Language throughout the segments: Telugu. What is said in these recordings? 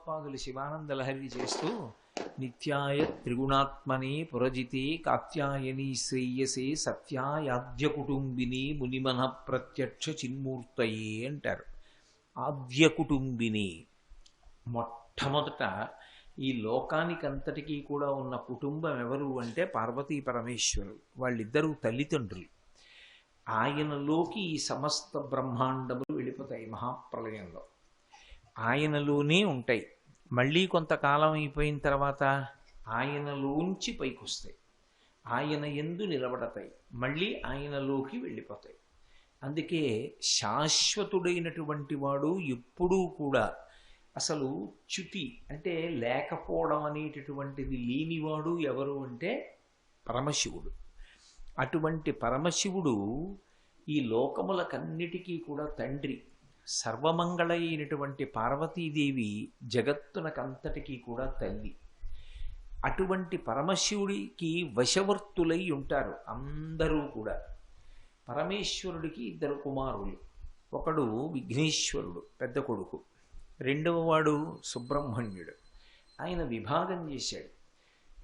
భగవత్పాదులు శివానంద లహరి చేస్తూ నిత్యాయ త్రిగుణాత్మనే పురజితే కాత్యాయని శ్రేయసే సత్యాయాద్య కుటుంబిని మునిమన ప్రత్యక్ష చిన్మూర్తయే అంటారు. ఆద్య కుటుంబిని, మొట్టమొదట ఈ లోకానికంతటికీ కూడా ఉన్న కుటుంబం ఎవరు అంటే పార్వతీ పరమేశ్వరులు. వాళ్ళిద్దరూ తల్లిదండ్రులు. ఆయనలోకి ఈ సమస్త బ్రహ్మాండములు వెళ్ళిపోతాయి మహాప్రళయంలో. ఆయనలోనే ఉంటాయి. మళ్ళీ కొంతకాలం అయిపోయిన తర్వాత ఆయనలోంచి పైకొస్తాయి, ఆయన యందు నిలబడతాయి, మళ్ళీ ఆయనలోకి వెళ్ళిపోతాయి. అందుకే శాశ్వతుడైనటువంటి వాడు ఎప్పుడూ కూడా అసలు చ్యుతి అంటే లేకపోవడం అనేటటువంటిది లేనివాడు ఎవరు అంటే పరమశివుడు. అటువంటి పరమశివుడు ఈ లోకములకన్నిటికీ కూడా తండ్రి. సర్వమంగళ అయినటువంటి పార్వతీదేవి జగత్తునకంతటికీ కూడా తల్లి. అటువంటి పరమశివుడికి వశవర్తులై ఉంటారు అందరూ కూడా. పరమేశ్వరుడికి ఇద్దరు కుమారులు. ఒకడు విఘ్నేశ్వరుడు పెద్ద కొడుకు, రెండవ వాడు సుబ్రహ్మణ్యుడు. ఆయన విభాగం చేశాడు.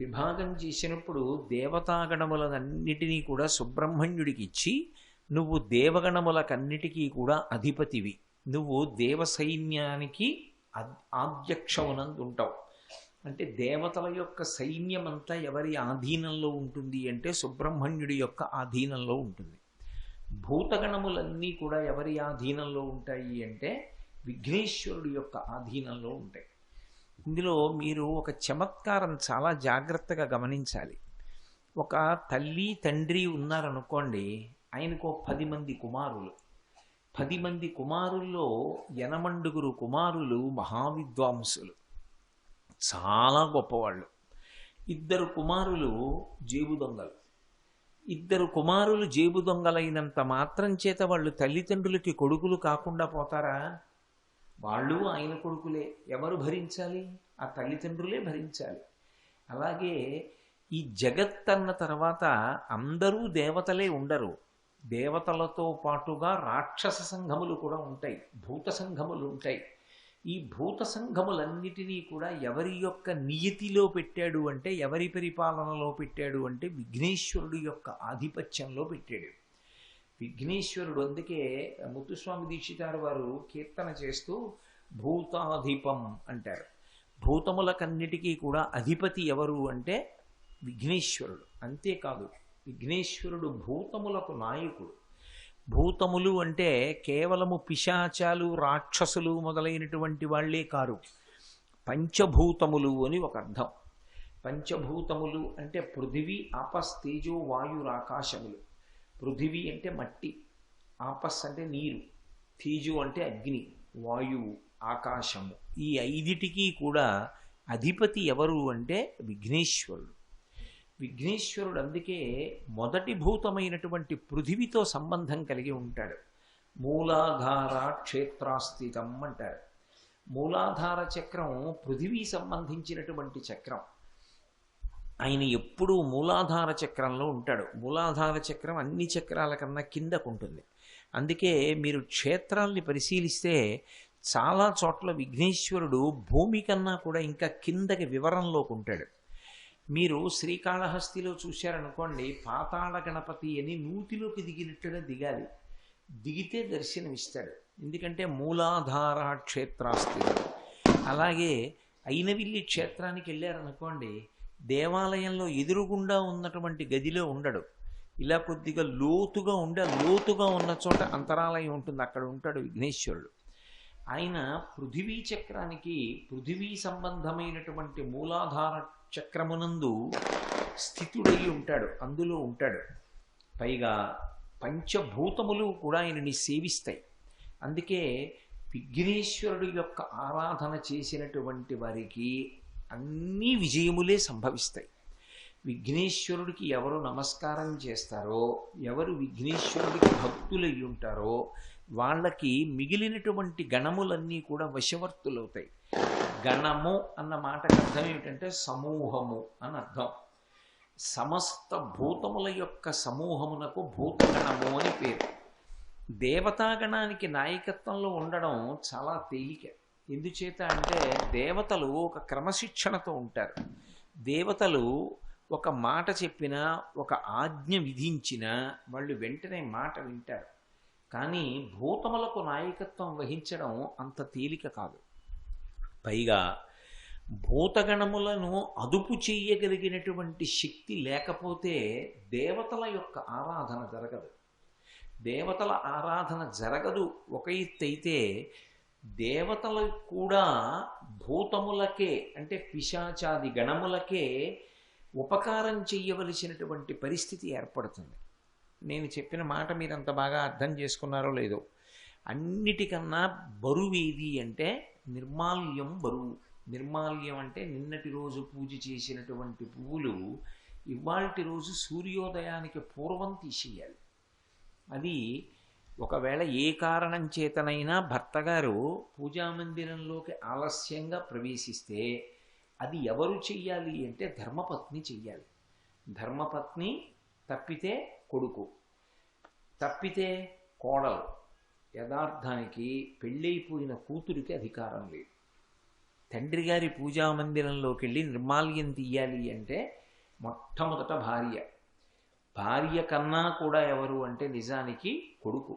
విభాగం చేసినప్పుడు దేవతాగణములన్నిటినీ కూడా సుబ్రహ్మణ్యుడికి ఇచ్చి, నువ్వు దేవగణములకన్నిటికీ కూడా అధిపతివి, నువ్వు దేవ సైన్యానికి ఆధ్యక్షమునందు ఉంటావు. అంటే దేవతల యొక్క సైన్యమంతా ఎవరి ఆధీనంలో ఉంటుంది అంటే సుబ్రహ్మణ్యుడి యొక్క ఆధీనంలో ఉంటుంది. భూతగణములన్నీ కూడా ఎవరి ఆధీనంలో ఉంటాయి అంటే విఘ్నేశ్వరుడి యొక్క ఆధీనంలో ఉంటాయి. ఇందులో మీరు ఒక చమత్కారం చాలా జాగ్రత్తగా గమనించాలి. ఒక తల్లి తండ్రి ఉన్నారనుకోండి, ఆయనకు 10 మంది కుమారులు. 10 మంది కుమారుల్లో 80 కుమారులు మహావిద్వాంసులు, చాలా గొప్పవాళ్ళు. 2 కుమారులు జేబు దొంగలు. 2 కుమారులు జేబు దొంగలైనంత మాత్రం చేత వాళ్ళు తల్లిదండ్రులకి కొడుకులు కాకుండా పోతారా? వాళ్ళు ఆయన కొడుకులే. ఎవరు భరించాలి? ఆ తల్లిదండ్రులే భరించాలి. అలాగే ఈ జగత్ అన్న తర్వాత అందరూ దేవతలే ఉండరు. దేవతలతో పాటుగా రాక్షస సంఘములు కూడా ఉంటాయి, భూత సంఘములు ఉంటాయి. ఈ భూత సంఘములన్నిటినీ కూడా ఎవరి యొక్క నియతిలో పెట్టాడు అంటే, ఎవరి పరిపాలనలో పెట్టాడు అంటే విఘ్నేశ్వరుడు యొక్క ఆధిపత్యంలో పెట్టాడు. విఘ్నేశ్వరుడు, అందుకే ముత్తుస్వామి దీక్షితారు వారు కీర్తన చేస్తూ భూతాధిపం అంటారు. భూతములకన్నిటికీ కూడా అధిపతి ఎవరు అంటే విఘ్నేశ్వరుడు. అంతేకాదు, విఘ్నేశ్వరుడు భూతములకు నాయకుడు. భూతములు అంటే కేవలము పిశాచాలు, రాక్షసులు మొదలైనటువంటి వాళ్లే కారు. పంచభూతములు అని ఒక అర్థం. పంచభూతములు అంటే పృథివీ, ఆపస్, తేజో, వాయురాకాశములు. పృథివీ అంటే మట్టి, ఆపస్ అంటే నీరు, తేజు అంటే అగ్ని, వాయువు, ఆకాశము. ఈ 5టికి కూడా అధిపతి ఎవరు అంటే విఘ్నేశ్వరుడు. విఘ్నేశ్వరుడు అందుకే మొదటి భూతమైనటువంటి పృథివితో సంబంధం కలిగి ఉంటాడు. మూలాధార క్షేత్రాస్థితం అంటారు. మూలాధార చక్రం పృథివీ సంబంధించినటువంటి చక్రం. ఆయన ఎప్పుడూ మూలాధార చక్రంలో ఉంటాడు. మూలాధార చక్రం అన్ని చక్రాల కన్నా కిందకుంటుంది. అందుకే మీరు క్షేత్రాల్ని పరిశీలిస్తే చాలా చోట్ల విఘ్నేశ్వరుడు భూమి కన్నా కూడా ఇంకా కిందకి వివరంలోకి ఉంటాడు. మీరు శ్రీకాళహస్తిలో చూశారనుకోండి, పాతాళ గణపతి అని నూతిలోకి దిగినట్టుగా దిగాలి. దిగితే దర్శనమిస్తాడు. ఎందుకంటే మూలాధార క్షేత్రాస్థితం. అలాగే అయినవిల్లి క్షేత్రానికి వెళ్ళారనుకోండి, దేవాలయంలో ఎదురుగుండా ఉన్నటువంటి గదిలో ఉండడు. ఇలా కొద్దిగా లోతుగా లోతుగా ఉన్న చోట అంతరాలయం ఉంటుంది, అక్కడ ఉంటాడు విఘ్నేశ్వరుడు. ఆయన పృథివీ చక్రానికి, పృథివీ సంబంధమైనటువంటి మూలాధార చక్రమునందు స్థితుడై ఉంటాడు, అందులో ఉంటాడు. పైగా పంచభూతములు కూడా ఆయనని సేవిస్తాయి. అందుకే విఘ్నేశ్వరుడు యొక్క ఆరాధన చేసినటువంటి వారికి అన్ని విజయములే సంభవిస్తాయి. విఘ్నేశ్వరుడికి ఎవరు నమస్కారం చేస్తారో, ఎవరు విఘ్నేశ్వరుడికి భక్తులై ఉంటారో వాళ్ళకి మిగిలినటువంటి గణములన్నీ కూడా వశవర్తులవుతాయి. గణము అన్న మాటకు అర్థం ఏమిటంటే సమూహము అని అర్థం. సమస్త భూతముల యొక్క సమూహమునకు భూతగణము అని పేరు. దేవతాగణానికి నాయకత్వంలో ఉండడం చాలా తేలిక. ఎందుచేత అంటే దేవతలు ఒక క్రమశిక్షణతో ఉంటారు. దేవతలు ఒక మాట చెప్పినా, ఒక ఆజ్ఞ విధించినా వాళ్ళు వెంటనే మాట వింటారు. కానీ భూతములకు నాయకత్వం వహించడం అంత తేలిక కాదు. పైగా భూతగణములను అదుపు చెయ్యగలిగినటువంటి శక్తి లేకపోతే దేవతల యొక్క ఆరాధన జరగదు. దేవతల ఆరాధన జరగదు ఒక ఎత్తైతే, దేవతలు కూడా భూతములకే అంటే పిశాచాది గణములకే ఉపకారం చెయ్యవలసినటువంటి పరిస్థితి ఏర్పడుతుంది. నేను చెప్పిన మాట మీరు అంత బాగా అర్థం చేసుకున్నారో లేదో. అన్నిటికన్నా బరువేది అంటే నిర్మాల్యం బరువు. నిర్మాల్యం అంటే నిన్నటి రోజు పూజ చేసినటువంటి పువ్వులు ఇవాల్టి రోజు సూర్యోదయానికి పూర్వం తీసేయాలి. అది ఒకవేళ ఏ కారణం చేతనైనా భర్తగారు పూజామందిరంలోకి ఆలస్యంగా ప్రవేశిస్తే అది ఎవరు చెయ్యాలి అంటే ధర్మపత్ని చెయ్యాలి. ధర్మపత్ని తప్పితే కొడుకు, తప్పితే కోడలు. యథార్థానికి పెళ్ళైపోయిన కూతురికి అధికారం లేదు. తండ్రి గారి పూజామందిరంలోకి వెళ్ళి నిర్మాల్యం తీయాలి అంటే మొట్టమొదట భార్య. భార్య కన్నా కూడా ఎవరు అంటే నిజానికి కొడుకు,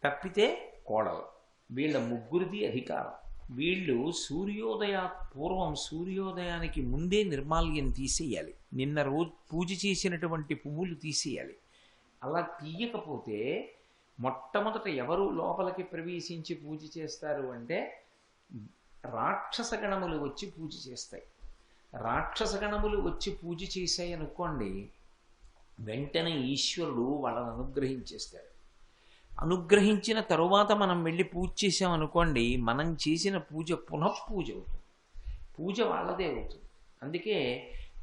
తప్పితే కోడలు. వీళ్ళ ముగ్గురిది అధికారం. వీళ్ళు పూర్వం సూర్యోదయానికి ముందే నిర్మాల్యం తీసేయాలి. నిన్న రోజు పూజ చేసినటువంటి పువ్వులు తీసేయాలి. అలా తీయకపోతే మొట్టమొదట ఎవరు లోపలికి ప్రవేశించి పూజ చేస్తారు అంటే రాక్షస గణములు వచ్చి పూజ చేస్తాయి. రాక్షస గణములు వచ్చి పూజ చేశాయి అనుకోండి, వెంటనే ఈశ్వరుడు వాళ్ళని అనుగ్రహించేస్తాడు. అనుగ్రహించిన తరువాత మనం వెళ్ళి పూజ చేసామనుకోండి, మనం చేసిన పూజ పునఃపూజ అవుతుంది. పూజ వాళ్ళదే అవుతుంది. అందుకే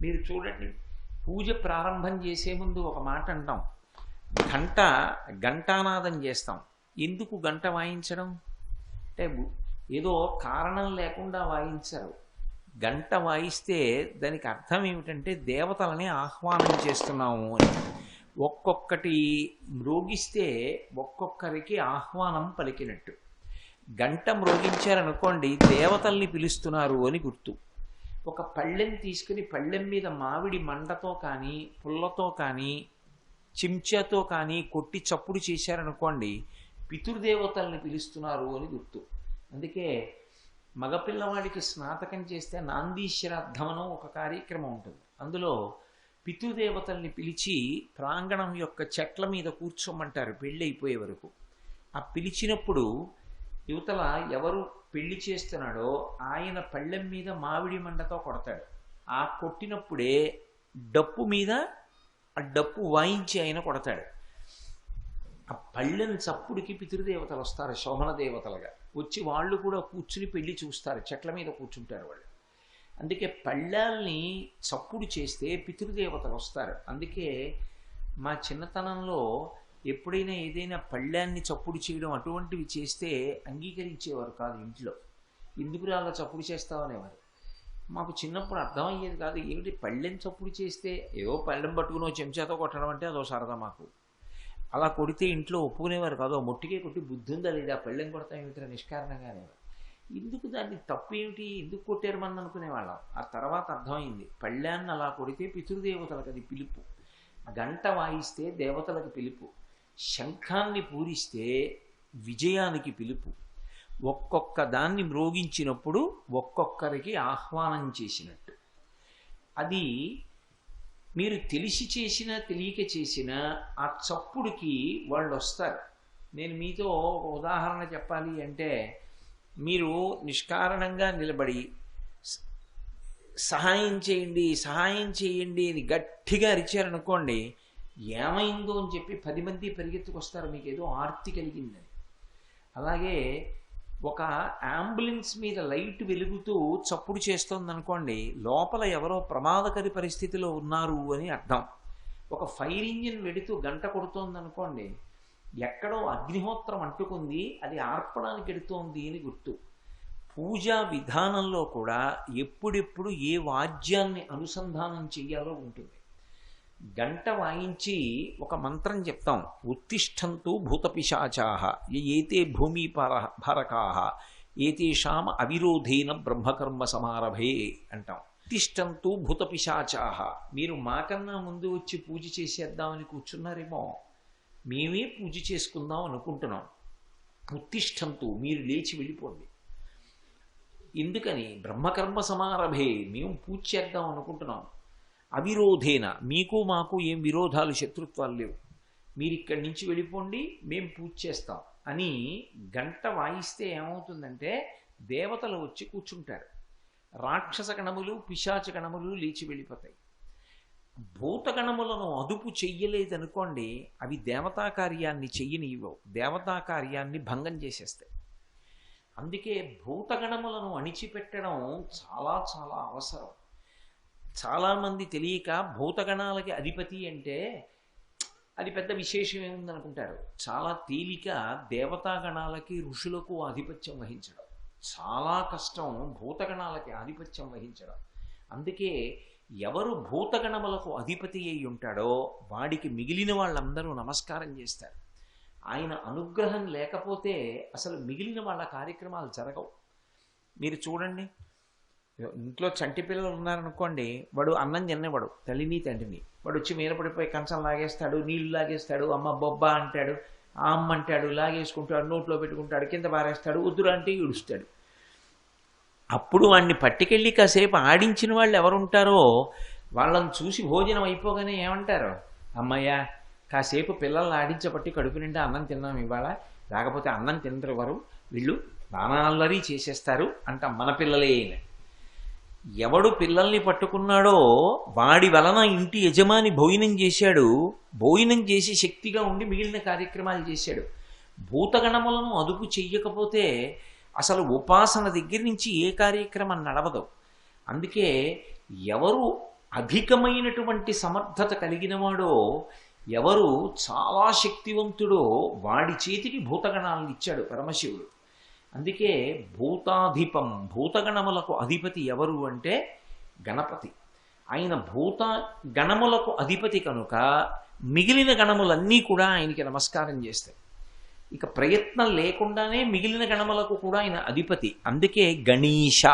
మీరు చూడండి, పూజ ప్రారంభం చేసే ముందు ఒక మాట అంటాం, గంటానాదం చేస్తాం. ఎందుకు గంట వాయించడం అంటే ఏదో కారణం లేకుండా వాయించరు. గంట వాయిస్తే దానికి అర్థం ఏమిటంటే దేవతలని ఆహ్వానం చేస్తున్నాము అని. ఒక్కొక్కటి మ్రోగిస్తే ఒక్కొక్కరికి ఆహ్వానం పలికినట్టు. గంట మ్రోగించారనుకోండి దేవతల్ని పిలుస్తున్నారు అని గుర్తు. ఒక పళ్ళెం తీసుకుని పళ్ళెం మీద మామిడి మండతో కానీ పుల్లతో కానీ చెంచాతో కానీ కొట్టి చప్పుడు చేశారనుకోండి పితృదేవతల్ని పిలుస్తున్నారు అని గుర్తు. అందుకే మగపిల్లవాడికి స్నాతకం చేస్తే నాందీశ్వరార్థమనం ఒక కార్యక్రమం ఉంటుంది. అందులో పితృదేవతల్ని పిలిచి ప్రాంగణం యొక్క చెట్ల మీద కూర్చోమంటారు పెళ్ళి వరకు. ఆ పిలిచినప్పుడు యువతల ఎవరు పెళ్లి చేస్తున్నాడో ఆయన పళ్ళెం మీద మామిడి మండతో కొడతాడు. ఆ కొట్టినప్పుడే డప్పు మీద ఆ డప్పు వాయించి ఆయన కొడతాడు. ఆ పళ్ళెం చప్పుడికి పితృదేవతలు వస్తారు శోభన దేవతలుగా. వచ్చి వాళ్ళు కూడా కూర్చుని పెళ్లి చూస్తారు, చెట్ల మీద కూర్చుంటారు వాళ్ళు. అందుకే పళ్ళాల్ని చప్పుడు చేస్తే పితృదేవతలు వస్తారు. అందుకే మా చిన్నతనంలో ఎప్పుడైనా ఏదైనా పళ్ళాన్ని చప్పుడు చేయడం అటువంటివి చేస్తే అంగీకరించేవారు కాదు ఇంట్లో. ఎందుకు అలా చప్పుడు చేస్తామనేవారు. మాకు చిన్నప్పుడు అర్థమయ్యేది కాదు, ఏమిటి పళ్ళెం చప్పుడు చేస్తే ఏవో పళ్ళెం పట్టుకుని చెంచాతో కొట్టడం అంటే అదో సరదా మాకు. అలా కొడితే ఇంట్లో ఒప్పుకునేవారు కాదు. మొట్టికే కొట్టి బుద్ధి ఉందా లేదా, పళ్ళెం కొడతాం ఏమిటో నిష్కారణంగానే. ఎందుకు దాన్ని తప్పు ఏమిటి, ఎందుకు కొట్టారు మనం అనుకునేవాళ్ళం. ఆ తర్వాత అర్థమైంది, పళ్ళాన్ని అలా కొడితే పితృదేవతలకు అది పిలుపు, గంట వాయిస్తే దేవతలకు పిలుపు, శంఖాన్ని పూరిస్తే విజయానికి పిలుపు. ఒక్కొక్క దాన్ని మ్రోగించినప్పుడు ఒక్కొక్కరికి ఆహ్వానం చేసినట్టు. అది మీరు తెలిసి చేసినా తెలియక చేసినా ఆ చప్పుడుకి వాళ్ళు వస్తారు. నేను మీతో ఒక ఉదాహరణ చెప్పాలి అంటే, మీరు నిష్కారణంగా నిలబడి సహాయం చేయండి సహాయం చేయండి అని గట్టిగా అరిచారనుకోండి, ఏమైందో అని చెప్పి 10 మంది పరిగెత్తుకొస్తారు మీకు ఏదో ఆర్తి కలిగిందని. అలాగే ఒక అంబులెన్స్ మీద లైట్ వెలుగుతూ చప్పుడు చేస్తోంది అనుకోండి, లోపల ఎవరో ప్రమాదకరి పరిస్థితిలో ఉన్నారు అని అర్థం. ఒక ఫైర్ ఇంజిన్ వెడుతూ గంట కొడుతోంది అనుకోండి, ఎక్కడో అగ్నిహోత్రం అంటుకుంది, అది ఆర్పడానికి ఎడుతోంది అని గుర్తు. పూజా విధానంలో కూడా ఎప్పుడెప్పుడు ఏ వాద్యాన్ని అనుసంధానం చెయ్యాలో ఉంటుంది. గంట వాయించి ఒక మంత్రం చెప్తాం, ఉత్తిష్టంతు భూతపిశాచాః ఏతే భూమిపారకాః ఏతేషాం అవిరోధేన బ్రహ్మకర్మ సమారభే అంటాం. తిష్టంతు భూత పిశాచాహ, మీరు మాకన్నా ముందు వచ్చి పూజ చేసేద్దామని కూర్చున్నారేమో, మేమే పూజ చేసుకుందాం అనుకుంటున్నాం. ఉత్తిష్టంతు, మీరు లేచి వెళ్ళిపోండి. ఎందుకని? బ్రహ్మకర్మ సమారభే, మేము పూజ చేద్దాం అనుకుంటున్నాం. అవిరోధేన, మీకు మాకు ఏం విరోధాలు శత్రుత్వాలు లేవు, మీరు ఇక్కడి నుంచి వెళ్ళిపోండి, మేము పూజ చేస్తాం అని గంట వాయిస్తే ఏమవుతుందంటే దేవతలు వచ్చి కూర్చుంటారు. రాక్షస గణములు పిశాచ గణములు లేచి వెళ్ళిపోతాయి. భూతగణములను అదుపు చెయ్యలేదనుకోండి, అవి దేవతా కార్యాన్ని చెయ్యనివ్వవు, దేవతా కార్యాన్ని భంగం చేసేస్తాయి. అందుకే భూతగణములను అణిచిపెట్టడం చాలా చాలా అవసరం. చాలామంది తెలియక భూతగణాలకి అధిపతి అంటే అది పెద్ద విశేషం ఏముందనుకుంటారు. చాలా తేలిక దేవతాగణాలకి ఋషులకు ఆధిపత్యం వహించడం. చాలా కష్టం భూతగణాలకి ఆధిపత్యం వహించడం. అందుకే ఎవరు భూతగణములకు అధిపతి అయి ఉంటాడో వాడికి మిగిలిన వాళ్ళందరూ నమస్కారం చేస్తారు. ఆయన అనుగ్రహం లేకపోతే అసలు మిగిలిన వాళ్ళ కార్యక్రమాలు జరగవు. మీరు చూడండి, ఇంట్లో చంటి పిల్లలు ఉన్నారనుకోండి, వాడు అన్నం తినేవాడు, తల్లిని తండ్రిని. వాడు వచ్చి మీద పడిపోయి కంచం లాగేస్తాడు, నీళ్లు లాగేస్తాడు, అమ్మ బొబ్బ అంటాడు, ఆ అమ్మ అంటాడు, లాగేసుకుంటాడు, నోట్లో పెట్టుకుంటాడు, కింద పారేస్తాడు, వద్దురా అంటే ఈడుస్తాడు. అప్పుడు వాడిని పట్టుకెళ్ళి కాసేపు ఆడించిన వాళ్ళు ఎవరుంటారో వాళ్ళని చూసి భోజనం అయిపోగానే ఏమంటారు, అమ్మయ్య కాసేపు పిల్లల్ని ఆడించబట్టి కడుపు నిండా అన్నం తిన్నాం ఇవాళ, లేకపోతే అన్నం తినరు ఎవరు, వీళ్ళు నానాల్లరీ చేసేస్తారు అంట. మన పిల్లలే అయిన ఎవడు పిల్లల్ని పట్టుకున్నాడో వాడి వలన ఇంటి యజమాని భోజనం చేశాడు, భోజనం చేసి శక్తిగా ఉండి మిగిలిన కార్యక్రమాలు చేశాడు. భూతగణములను అదుపు చెయ్యకపోతే అసలు ఉపాసన దగ్గర నుంచి ఏ కార్యక్రమం నడవదు. అందుకే ఎవరు అధికమైనటువంటి సమర్థత కలిగినవాడో, ఎవరు చాలా శక్తివంతుడో వాడి చేతికి భూతగణాలను ఇచ్చాడు పరమశివుడు. అందుకే భూతాధిపం, భూతగణములకు అధిపతి ఎవరు అంటే గణపతి. ఆయన భూత గణములకు అధిపతి కనుక మిగిలిన గణములన్నీ కూడా ఆయనకి నమస్కారం చేస్తాయి. ఇక ప్రయత్నం లేకుండానే మిగిలిన గణములకు కూడా ఆయన అధిపతి. అందుకే గణీష,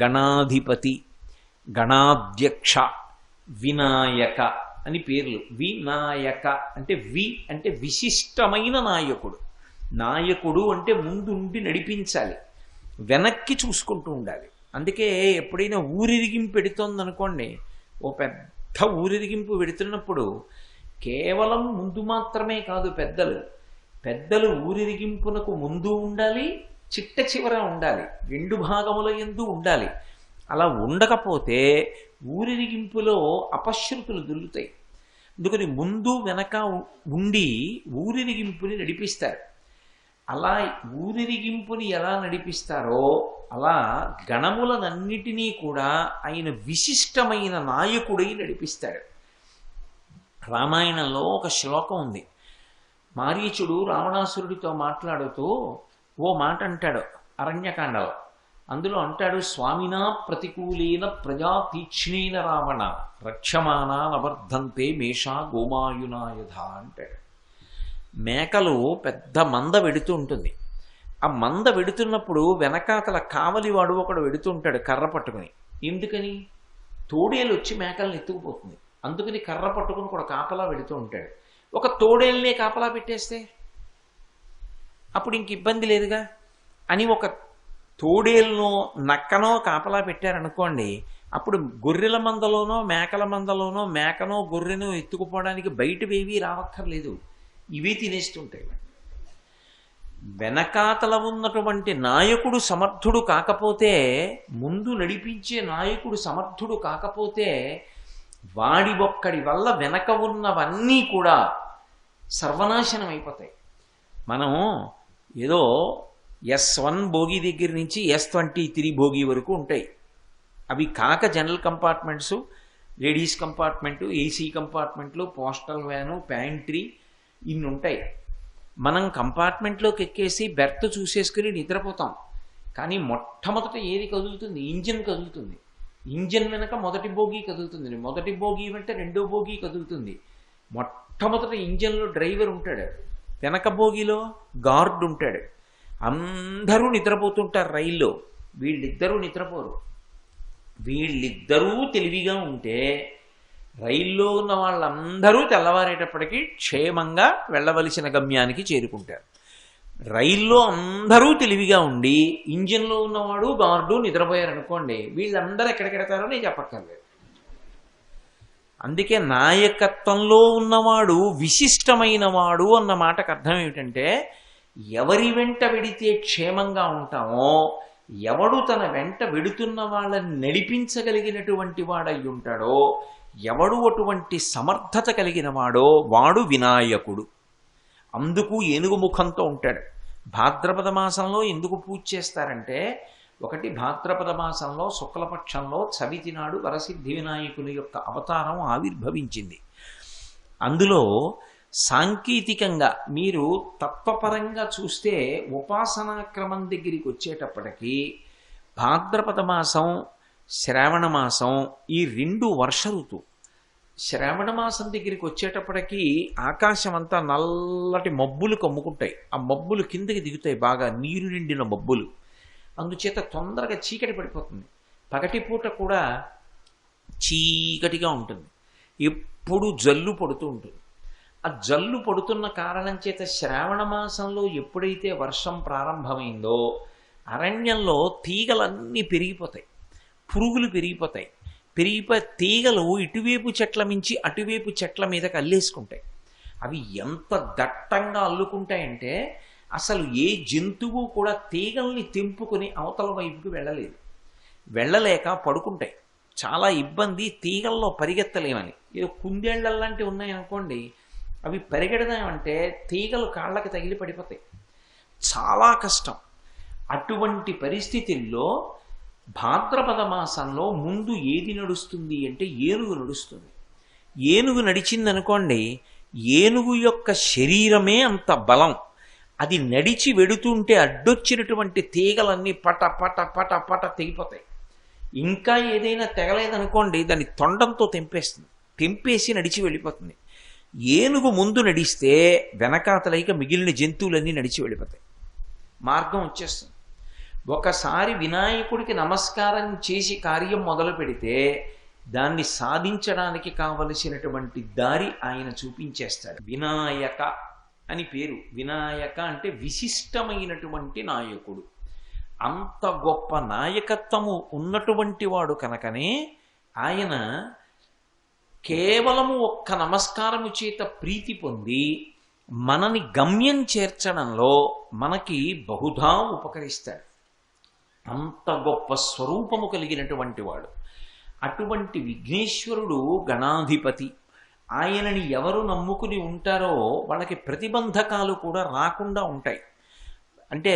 గణాధిపతి, గణాధ్యక్ష, వినాయక అని పేర్లు. వినాయక అంటే అంటే విశిష్టమైన నాయకుడు. నాయకుడు అంటే ముందుండి నడిపించాలి, వెనక్కి చూసుకుంటూ ఉండాలి. అందుకే ఎప్పుడైనా ఊరిరిగింపు పెడుతోందనుకోండి, ఓ పెద్ద ఊరిరిగింపు పెడుతున్నప్పుడు కేవలం ముందు మాత్రమే కాదు, పెద్దలు ఊరిరిగింపునకు ముందు ఉండాలి, చిట్ట చివర ఉండాలి, రెండు భాగముల యందు ఉండాలి. అలా ఉండకపోతే ఊరిరిగింపులో అపశృతులు దొరుకుతాయి. అందుకని ముందు వెనక ఉండి ఊరిరిగింపుని నడిపిస్తారు. అలా ఊరిరిగింపుని ఎలా నడిపిస్తారో అలా గణములనన్నిటినీ కూడా ఆయన విశిష్టమైన నాయకుడై నడిపిస్తాడు. రామాయణంలో ఒక శ్లోకం ఉంది. మారీచుడు రావణాసురుడితో మాట్లాడుతూ ఓ మాట అంటాడు అరణ్యకాండలో. అందులో అంటాడు, స్వామినా ప్రతికూలేన ప్రజా తీక్ష్ణేన రావణ రక్షమానా నవర్ధంతే మేషా గోమాయునాయుధ అంటాడు. మేకలు పెద్ద మంద వెడుతూ ఉంటుంది. ఆ మంద వెడుతున్నప్పుడు వెనకాతల కావలివాడు ఒకడు వెడుతూ ఉంటాడు కర్ర పట్టుకుని. ఎందుకని? తోడేలు వచ్చి మేకలను ఎత్తుకుపోతుంది. అందుకని కర్ర పట్టుకుని కూడా కాపలా వెడుతూ ఉంటాడు. ఒక తోడేల్నే కాపలా పెట్టేస్తే అప్పుడు ఇంక ఇబ్బంది లేదుగా అని ఒక తోడేలునో నక్కనో కాపలా పెట్టారనుకోండి, అప్పుడు గొర్రెల మందలోనో మేకల మందలోనో మేకనో గొర్రెనో ఎత్తుకుపోవడానికి బయటవేవీ రావక్కర్లేదు, ఇవే తినేస్తుంటాయి. వెనకాతల ఉన్నటువంటి నాయకుడు సమర్థుడు కాకపోతే, ముందు నడిపించే నాయకుడు సమర్థుడు కాకపోతే వాడి ఒక్కడి వల్ల వెనక ఉన్నవన్నీ కూడా సర్వనాశనం అయిపోతాయి. మనం ఏదో S1 భోగి దగ్గర నుంచి S23 భోగి వరకు ఉంటాయి. అవి కాక general compartments, ladies compartment, AC కంపార్ట్మెంట్లు, పోస్టల్ వ్యాను, ప్యాంట్రీ ఇన్ని ఉంటాయి. మనం కంపార్ట్మెంట్లోకి ఎక్కేసి బెర్త్ చూసేసుకుని నిద్రపోతాం. కానీ మొట్టమొదట ఏది కదులుతుంది? ఇంజిన్ కదులుతుంది. ఇంజిన్ వెనక మొదటి భోగి కదులుతుంది, మొదటి భోగి వెంట రెండో భోగి కదులుతుంది. మొట్టమొదట ఇంజిన్లో డ్రైవర్ ఉంటాడు, వెనక భోగిలో గార్డ్ ఉంటాడు. అందరూ నిద్రపోతుంటారు రైల్లో, వీళ్ళిద్దరూ నిద్రపోరు. వీళ్ళిద్దరూ తెలివిగా ఉంటే రైల్లో ఉన్న వాళ్ళందరూ తెల్లవారేటప్పటికీ క్షేమంగా వెళ్ళవలసిన గమ్యానికి చేరుకుంటారు. రైల్లో అందరూ తెలివిగా ఉండి ఇంజిన్లో ఉన్నవాడు గార్డు నిద్రపోయారనుకోండి, వీళ్ళందరూ ఎక్కడికెడతారో నేను చెప్పక్కర్లేదు. అందుకే నాయకత్వంలో ఉన్నవాడు విశిష్టమైన వాడు అన్న మాటకు అర్థం ఏమిటంటే, ఎవరి వెంట వెడితే క్షేమంగా ఉంటామో, ఎవడు తన వెంట వెడుతున్న వాళ్ళని నడిపించగలిగినటువంటి వాడై ఉంటాడో, ఎవడు అటువంటి సమర్థత కలిగిన వాడో వాడు వినాయకుడు. అందుకు ఏనుగు ముఖంతో ఉంటాడు. భాద్రపద మాసంలో ఎందుకు పూజ చేస్తారంటే, ఒకటి భాద్రపద మాసంలో శుక్లపక్షంలో చవితి నాడు వరసిద్ధి వినాయకుని యొక్క అవతారం ఆవిర్భవించింది. అందులో సాంకేతికంగా మీరు తత్వపరంగా చూస్తే ఉపాసనా క్రమం దగ్గరికి వచ్చేటప్పటికీ భాద్రపద మాసం, శ్రావణ మాసం ఈ రెండు వర్ష ఋతువు. శ్రావణ మాసం దగ్గరికి వచ్చేటప్పటికీ ఆకాశం అంతా నల్లటి మబ్బులు కమ్ముకుంటాయి. ఆ మబ్బులు కిందకి దిగుతాయి, బాగా నీరు నిండిన మబ్బులు. అందుచేత తొందరగా చీకటి పడిపోతుంది. పగటిపూట కూడా చీకటిగా ఉంటుంది, ఎప్పుడు జల్లు పడుతూ ఉంటుంది. ఆ జల్లు పడుతున్న కారణం చేత శ్రావణ మాసంలో ఎప్పుడైతే వర్షం ప్రారంభమైందో అరణ్యంలో తీగలన్నీ పెరిగిపోతాయి, పురుగులు పెరిగిపోతాయి. తీగలు ఇటువైపు చెట్ల మించి అటువైపు చెట్ల మీదకి అల్లేసుకుంటాయి. అవి ఎంత దట్టంగా అల్లుకుంటాయంటే అసలు ఏ జంతువు కూడా తీగల్ని తెంపుకొని అవతల వైపుకి వెళ్ళలేక పడుకుంటాయి. చాలా ఇబ్బంది, తీగల్లో పరిగెత్తలేమని. ఏదో కుందేళ్లలాంటివి ఉన్నాయనుకోండి, అవి పరిగెడదామంటే తీగలు కాళ్ళకి తగిలి పడిపోతాయి, చాలా కష్టం. అటువంటి పరిస్థితుల్లో భాద్రపద మాసంలో ముందు ఏది నడుస్తుంది అంటే ఏనుగు నడుస్తుంది. ఏనుగు నడిచిందనుకోండి, ఏనుగు యొక్క శరీరమే అంత బలం. అది నడిచి వెడుతుంటే అడ్డొచ్చినటువంటి తీగలన్నీ పట పట పట పట తెగిపోతాయి. ఇంకా ఏదైనా తెగలేదనుకోండి, దాన్ని తొండంతో తెంపేసి నడిచి వెళ్ళిపోతుంది. ఏనుగు ముందు నడిస్తే వెనకాతలైక మిగిలిన జంతువులన్నీ నడిచి వెళ్ళిపోతాయి, మార్గం వచ్చేస్తుంది. ఒకసారి వినాయకుడికి నమస్కారం చేసి కార్యం మొదలు పెడితే దాన్ని సాధించడానికి కావలసినటువంటి దారి ఆయన చూపించేస్తాడు. వినాయక అని పేరు. వినాయక అంటే విశిష్టమైనటువంటి నాయకుడు. అంత గొప్ప నాయకత్వము ఉన్నటువంటి వాడు కనుకనే ఆయన కేవలము ఒక్క నమస్కారము చేత ప్రీతి పొంది మనని గమ్యం చేర్చడంలో మనకి బహుధా ఉపకరిస్తాడు. అంత గొప్ప స్వరూపము కలిగినటువంటి వాడు. అటువంటి విఘ్నేశ్వరుడు గణాధిపతి. ఆయనని ఎవరు నమ్ముకుని ఉంటారో వాళ్ళకి ప్రతిబంధకాలు కూడా రాకుండా ఉంటాయి. అంటే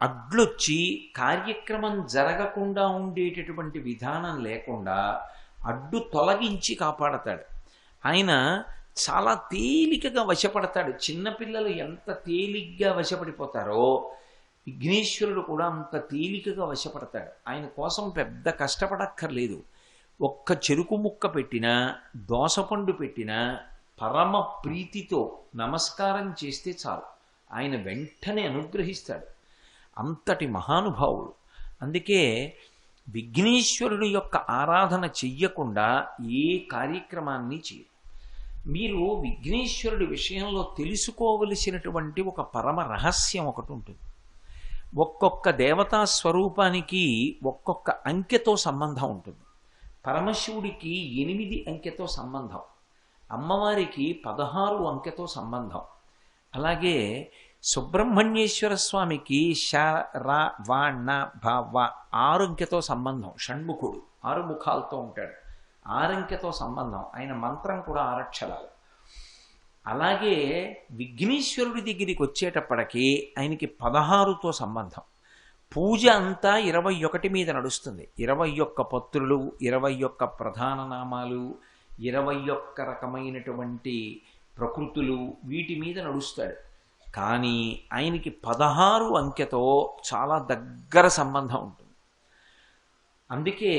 అడ్లొచ్చి కార్యక్రమం జరగకుండా ఉండేటటువంటి విధానం లేకుండా అడ్డు తొలగించి కాపాడతాడు. ఆయన చాలా తేలికగా వశపడతాడు. చిన్నపిల్లలు ఎంత తేలిగ్గా వశపడిపోతారో విఘ్నేశ్వరుడు కూడా అంత తేలికగా వశపడతాడు. ఆయన కోసం పెద్ద కష్టపడక్కర్లేదు. ఒక్క చెరుకు ముక్క పెట్టినా, దోసపండు పెట్టినా పరమ ప్రీతితో నమస్కారం చేస్తే చాలు, ఆయన వెంటనే అనుగ్రహిస్తాడు. అంతటి మహానుభావుడు. అందుకే విఘ్నేశ్వరుడు యొక్క ఆరాధన చెయ్యకుండా ఏ కార్యక్రమాన్ని చేయరు. మీరు విఘ్నేశ్వరుడి విషయంలో తెలుసుకోవలసినటువంటి ఒక పరమ రహస్యం ఒకటి ఉంటుంది. ఒక్కొక్క దేవతా స్వరూపానికి ఒక్కొక్క అంకెతో సంబంధం ఉంటుంది. పరమశివుడికి 8 అంకెతో సంబంధం, అమ్మవారికి 16 అంకెతో సంబంధం. అలాగే సుబ్రహ్మణ్యేశ్వర స్వామికి ష ర వ ణ భ వ 6 అంకెతో సంబంధం. షణ్ముఖుడు 6 ముఖాలతో ఉంటాడు, 6 అంకెతో సంబంధం. ఆయన మంత్రం కూడా 6 అక్షరాలు. అలాగే విఘ్నేశ్వరుడి దగ్గరికి వచ్చేటప్పటికి ఆయనకి 16తో సంబంధం. పూజ అంతా 21 మీద నడుస్తుంది. 21 పత్రులు, 21 ప్రధాన నామాలు, 21 రకమైనటువంటి ప్రకృతులు, వీటి మీద నడుస్తాడు. కానీ ఆయనకి 16 అంకెతో చాలా దగ్గర సంబంధం ఉంటుంది. అందుకే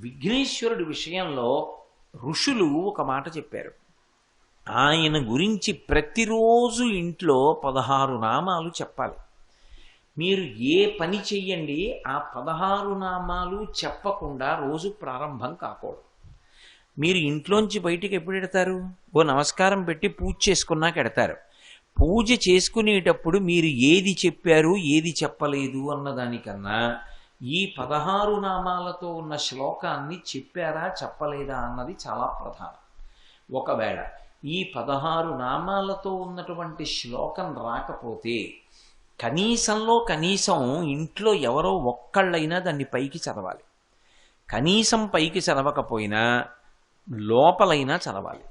విఘ్నేశ్వరుడి విషయంలో ఋషులు ఒక మాట చెప్పారు. ఆయన గురించి ప్రతిరోజు ఇంట్లో 16 నామాలు చెప్పాలి. మీరు ఏ పని చెయ్యండి ఆ 16 నామాలు చెప్పకుండా రోజు ప్రారంభం కాకూడదు. మీరు ఇంట్లోంచి బయటికి ఎప్పుడు ఎడతారు? ఓ నమస్కారం పెట్టి పూజ చేసుకున్నాక ఎడతారు. పూజ చేసుకునేటప్పుడు మీరు ఏది చెప్పారు ఏది చెప్పలేదు అన్నదానికన్నా ఈ 16 నామాలతో ఉన్న శ్లోకాన్ని చెప్పారా చెప్పలేదా అన్నది చాలా ప్రధానం. ఒకవేళ ఈ 16 నామాలతో ఉన్నటువంటి శ్లోకం రాకపోతే కనీసంలో కనీసం ఇంట్లో ఎవరో ఒక్కళ్ళైనా దాన్ని పైకి చదవాలి. కనీసం పైకి చదవకపోయినా లోపలైనా చదవాలి.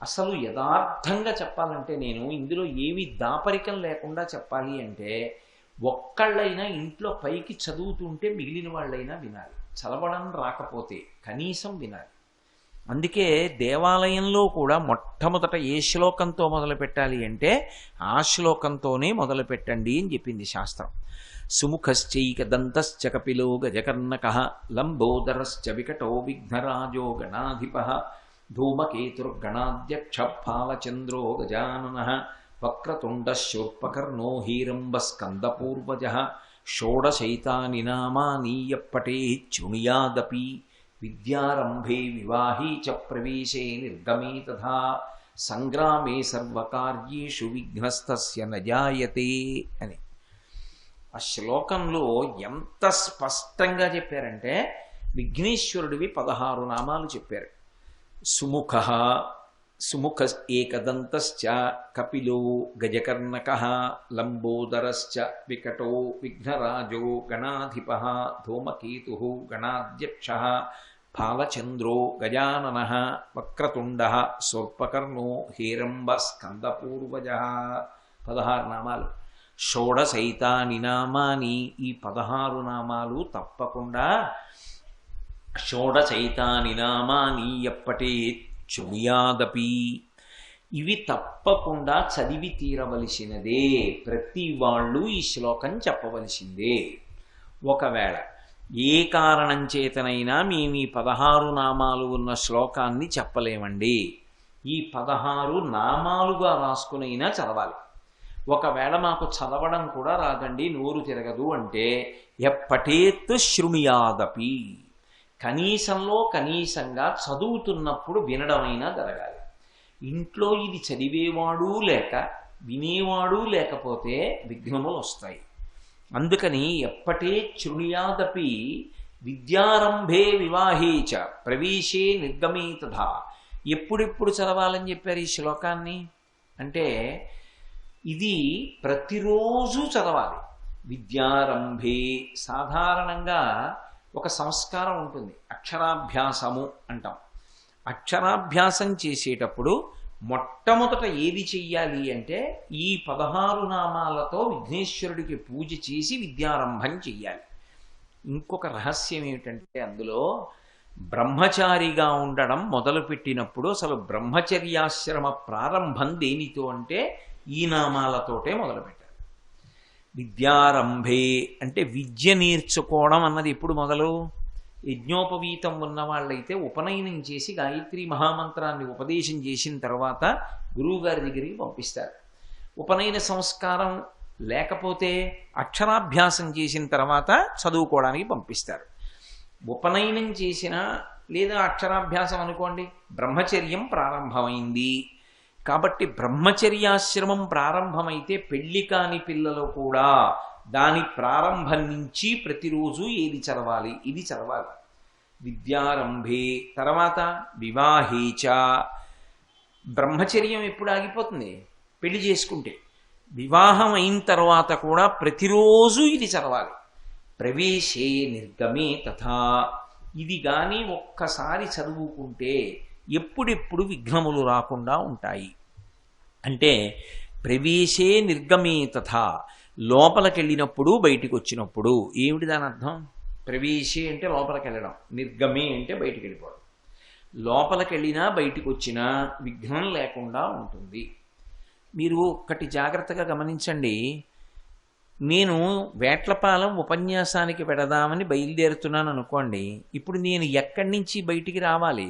అసలు యథార్థంగా చెప్పాలంటే నేను ఇందులో ఏమీ దాపరికం లేకుండా చెప్పాలి అంటే ఒక్కళ్ళైనా ఇంట్లో పైకి చదువుతుంటే మిగిలిన వాళ్ళైనా వినాలి. చదవడం రాకపోతే కనీసం వినాలి. అందుకే దేవాలయంలో కూడా మొట్టమొదట ఏ శ్లోకంతో మొదలు పెట్టాలి అంటే ఆ శ్లోకంతోనే మొదలు పెట్టండి అని చెప్పింది శాస్త్రం. సుముఖశ్చైక దంతశ్చ కపిలో గజకర్ణకః లంబోదరశ్చ వికటో విఘ్నరాజో గణాధిపః ధూమకేతుర్గణాధ్యక్ష ఫాలచంద్రో గజాననః వక్రతుండః శూర్పకర్ణో హీరంబస్కందపూర్వజః షోడశైతాని నామాని యప్పఠేత్ శృణుయాదపి విద్యారంభే వివాహే చ ప్రవేశే నిర్గమే తథా సంగ్రామే సర్వకార్యేషు విఘ్నస్తస్య న జాయతే అని. ఆ శ్లోకంలో ఎంత స్పష్టంగా చెప్పారంటే విఘ్నేశ్వరుడివి 16 నామాలు చెప్పారు. సుముఖః సుముఖ ఏకదంతశ్చ కపిలో గజకర్ణకః లంబోదరశ్చ వికటో విఘ్నరాజో గణాధిపః ధూమకేతుః గణాధ్యక్షః ఫాలచంద్రో గజాననః వక్రతుండః శూర్పకర్ణో హేరంబస్కందపూర్వజః. 16 నామాలు. షోడశైతాని నామాని, ఈ 16 నామాలు తప్పకుండా షోడశైతాని నామాని యప్పఠేత్ శృణుయాదపి, ఇవి తప్పకుండా చదివి తీరవలసినదే. ప్రతి వాళ్ళు ఈ శ్లోకం చెప్పవలసిందే. ఒకవేళ ఏ కారణం చేతనైనా మేము ఈ 16 నామాలు ఉన్న శ్లోకాన్ని చెప్పలేమండి, ఈ 16 నామాలుగా రాసుకునైనా చదవాలి. ఒకవేళ మాకు చదవడం కూడా రాదండి, నోరు తిరగదు అంటే ఎప్పటేత్ శృణుయాదపి, కనీసంలో కనీసంగా చదువుతున్నప్పుడు వినడమైనా జరగాలి. ఇంట్లో ఇది చదివేవాడు లేక వినేవాడు లేకపోతే విఘ్నములు వస్తాయి. అందుకని ఎప్పటే శృణుయాదపి విద్యారంభే వివాహే చ ప్రవేశే నిర్గమే తథా. ఎప్పుడెప్పుడు చదవాలని చెప్పారు ఈ శ్లోకాన్ని అంటే ఇది ప్రతిరోజు చదవాలి. విద్యారంభే సాధారణంగా ఒక సంస్కారం ఉంటుంది, అక్షరాభ్యాసము అంటాం. అక్షరాభ్యాసం చేసేటప్పుడు మొట్టమొదట ఏది చెయ్యాలి అంటే ఈ 16 నామాలతో విఘ్నేశ్వరుడికి పూజ చేసి విద్యారంభం చెయ్యాలి. ఇంకొక రహస్యం ఏమిటంటే అందులో బ్రహ్మచారిగా ఉండడం మొదలుపెట్టినప్పుడు అసలు బ్రహ్మచర్యాశ్రమ ప్రారంభం దేనితో అంటే ఈ నామాలతోటే మొదలుపెట్టాలి. విద్యారంభే అంటే విద్య నేర్చుకోవడం అన్నది ఎప్పుడు మొదలు? యజ్ఞోపవీతం ఉన్న వాళ్ళైతే ఉపనయనం చేసి గాయత్రి మహామంత్రాన్ని ఉపదేశం చేసిన తర్వాత గురువుగారి దగ్గరికి పంపిస్తారు. ఉపనయన సంస్కారం లేకపోతే అక్షరాభ్యాసం చేసిన తర్వాత చదువుకోవడానికి పంపిస్తారు. ఉపనయనం చేసిన లేదా అక్షరాభ్యాసం అనుకోండి, బ్రహ్మచర్యం ప్రారంభమైంది కాబట్టి బ్రహ్మచర్యాశ్రమం ప్రారంభమైతే పెళ్లి కాని పిల్లలు కూడా దాని ప్రారంభం నుంచి ప్రతిరోజు ఏది చదవాలి? ఇది చదవాలి. విద్యారంభే తర్వాత వివాహేచ, బ్రహ్మచర్యం ఎప్పుడు ఆగిపోతుంది? పెళ్లి చేసుకుంటే. వివాహం అయిన తర్వాత కూడా ప్రతిరోజు ఇది చదవాలి. ప్రవేశే నిర్గమే తథా, ఇది కానీ ఒక్కసారి చదువుకుంటే ఎప్పుడెప్పుడు విఘ్నములు రాకుండా ఉంటాయి. అంటే ప్రవేశే నిర్గమే తథా, లోపలికి వెళ్ళినప్పుడు బయటికి వచ్చినప్పుడు. ఏమిటి దాని అర్థం? ప్రవేశే అంటే లోపలికి వెళ్ళడం, నిర్గమే అంటే బయటికి వెళ్ళిపోవడం. లోపలికి వెళ్ళినా బయటికి వచ్చినా విఘ్నం లేకుండా ఉంటుంది. మీరు ఒక్కటి జాగ్రత్తగా గమనించండి. నేను వేట్లపాలెం ఉపన్యాసానికి పెడదామని బయలుదేరుతున్నాను అనుకోండి, ఇప్పుడు నేను ఎక్కడి నుంచి బయటికి రావాలి?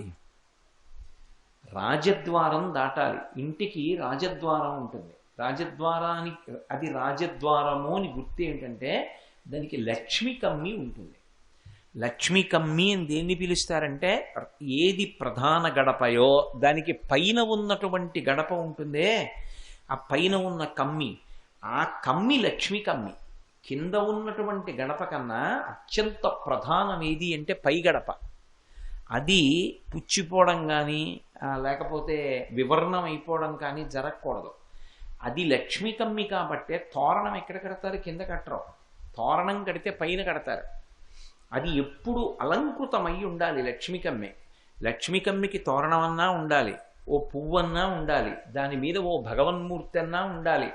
రాజద్వారం దాటాలి. ఇంటికి రాజద్వారం ఉంటుంది. రాజద్వారానికి అది రాజద్వారము అని గుర్తు ఏంటంటే దానికి లక్ష్మి కమ్మి ఉంటుంది. లక్ష్మి కమ్మి అని దేన్ని పిలుస్తారంటే ఏది ప్రధాన గడపయో దానికి పైన ఉన్నటువంటి గడప ఉంటుందే, ఆ పైన ఉన్న కమ్మి, ఆ కమ్మి లక్ష్మి కమ్మి. కింద ఉన్నటువంటి గడప కన్నా అత్యంత ప్రధానం ఏది అంటే పై గడప. అది పుచ్చిపోవడం కానీ లేకపోతే వివర్ణం అయిపోవడం కానీ జరగకూడదు. అది లక్ష్మీ కమ్మి కాబట్టే తోరణం ఎక్కడ కడతారు? కింద కట్టరు. తోరణం కడితే పైన కడతారు. అది ఎప్పుడు అలంకృతమై ఉండాలి లక్ష్మీ కమ్మి. లక్ష్మీ కమ్మికి తోరణం అన్నా ఉండాలి, ఓ పువ్వన్నా ఉండాలి, దాని మీద ఓ భగవన్మూర్తి అన్నా ఉండాలి,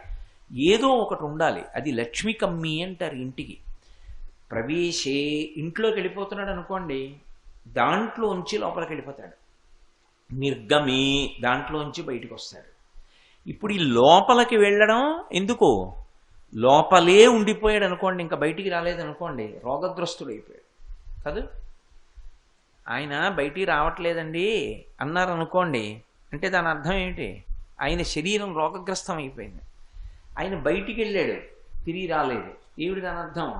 ఏదో ఒకటి ఉండాలి. అది లక్ష్మీ కమ్మి అంటారు. ఇంటికి ప్రవేశే, ఇంట్లోకి వెళ్ళిపోతున్నాడు అనుకోండి, దాంట్లోంచి లోపలికి వెళ్ళిపోతాడు. నిర్గమే, దాంట్లోంచి బయటికి వస్తాడు. ఇప్పుడు ఈ లోపలికి వెళ్ళడం ఎందుకు? లోపలే ఉండిపోయాడు అనుకోండి, ఇంకా బయటికి రాలేదనుకోండి, రోగగ్రస్తుడు అయిపోయాడు కాదు. ఆయన బయటికి రావట్లేదండి అన్నారు అనుకోండి, అంటే దాని అర్థం ఏమిటి? ఆయన శరీరం రోగగ్రస్తం అయిపోయింది. ఆయన బయటికి వెళ్ళాడు, తిరిగి రాలేదు, ఏమిటి దాని అర్థం?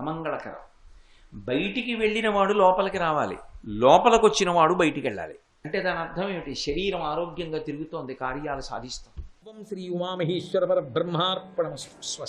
అమంగళకరం. బయటికి వెళ్ళిన వాడు లోపలికి రావాలి, లోపలికి వచ్చిన వాడు బయటికి వెళ్ళాలి. అంటే దాని అర్థం ఏమిటి? శరీరం ఆరోగ్యంగా తిరుగుతోంది, కార్యాలు సాధిస్తాం. శ్రీ ఉమామహేశ్వర పరబ్రహ్మార్పణమస్తు. స్వస్తి.